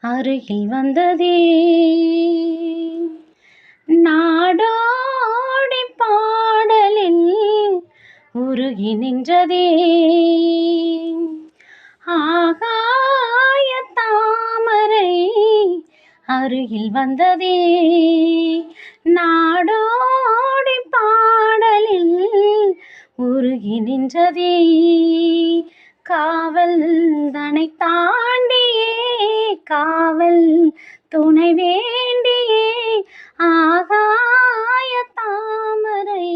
அருகில் வந்ததே. நாடோடி பாடலில் உருகி நின்றதே. ஆகாய தாமரை அருகில் வந்ததே. நாடோடி பாடலில் உருகி நின்றதே. காவல் தனை தாண்டியே காவல் துணை வேண்டியே ஆகாய தாமரை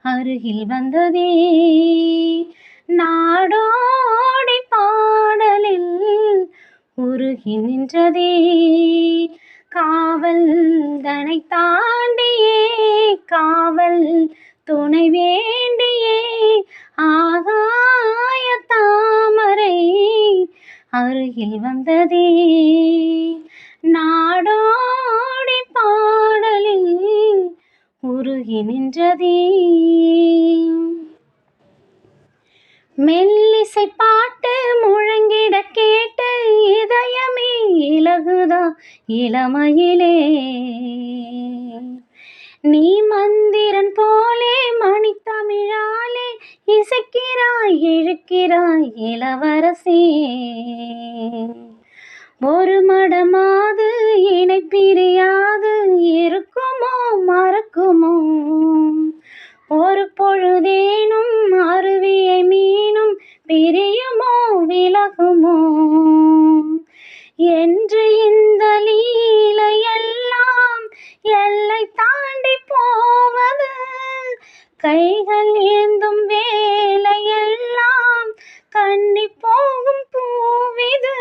அருகில் வந்ததே. நாடோடி பாடலில் உருகி நின்றதே. காவல் தனை தாண்டியே காவல் துணை வேண்டியே ஆகாய தாமரை அருகில் வந்ததே. நாடோடி பாடலில் உருகி நின்றதே. மெல்லிசை பாட்டு முழங்கிட கேட்டு இதயமே இலகுதா இளமையிலே. நீ மந்திரன் போலே மணித்தமிழாலே இசைக்கிறாய் இழுக்கிறாய் இளவரசே. ஒரு மடமாது இணை பிரியாது இருக்குமோ மறக்குமோ. ஒரு பொழுதேனும் அருவியை மீனும் பிரியுமோ விலகுமோ. என்று இந்த லீலையெல்லாம் எல்லை தாண்டி போவது. கைகள் ஏந்தும் வேலையெல்லாம் கண்ணி போகும் பூவிது.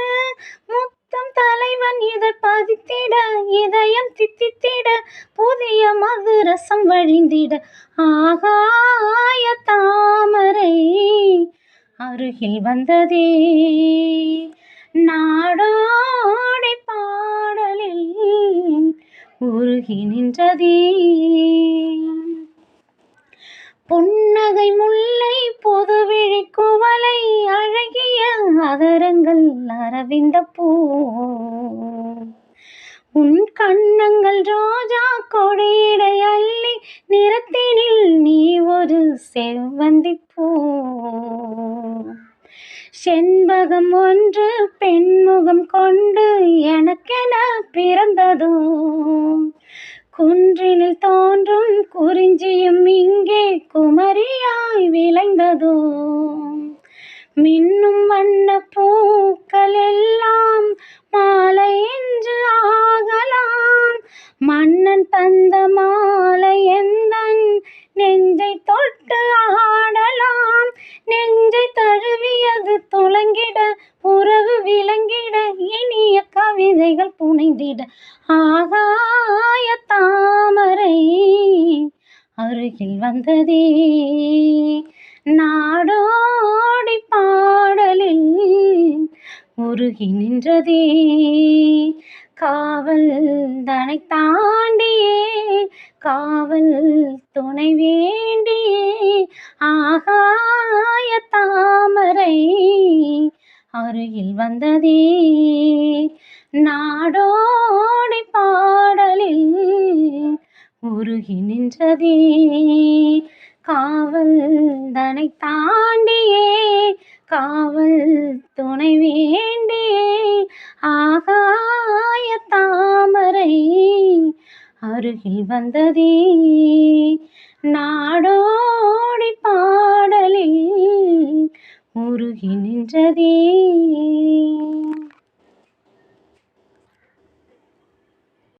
முத்தம் தலைவன் இதழ் பதித்திட இதயம் தித்தித்திட புதிய மதுரசம் வழிந்திட ஆகாய தாமரை அருகில் வந்ததே. நாடோடி பாடலில் உருகி நின்றதே. புன்னகை முல்லை பொதுவிழி குவளை அழகிய அதரங்கள் அரவிந்த பூ. உன் கண்ணங்கள் ரோஜா கொடியிடை அள்ளி நிறத்தினில் நீ ஒரு செவ்வந்தி பூ. செண்பகம் ஒன்று பெண்முகம் கொண்டு எனக்கென பிறந்ததோ. குன்றினில் தோன்றும் குறிஞ்சியும் இங்கே குமரியாய் விளைந்ததோ. மின்னும் வண்ண பூக்கள் எல்லாம் மாலை என்று ஆகலாம். மன்னன் தந்த மாலை எந்தன் நெஞ்சை தொட்டு ஆடலாம். நெஞ்சை தழுவியது துலங்கிட உறவு விளங்கிட இனிய கவிதைகள் புனைந்திட ஆகாய தாமரை அருகில் வந்ததே. நாடோடி பாடலில் உருகி நின்றதே. காவல் தனை தாண்டியே காவல் துணை வேண்டியே ஆகாய தாமரை அருகில் வந்ததே. நாடோடி பாடலில் உருகி நின்றதே. காவல் தனை தாண்டியே காவல் துணை வேண்டியே ஆகாய தாமரை அருகில் வந்ததே. நாடோடி பாடலில் உருகி நின்றதே.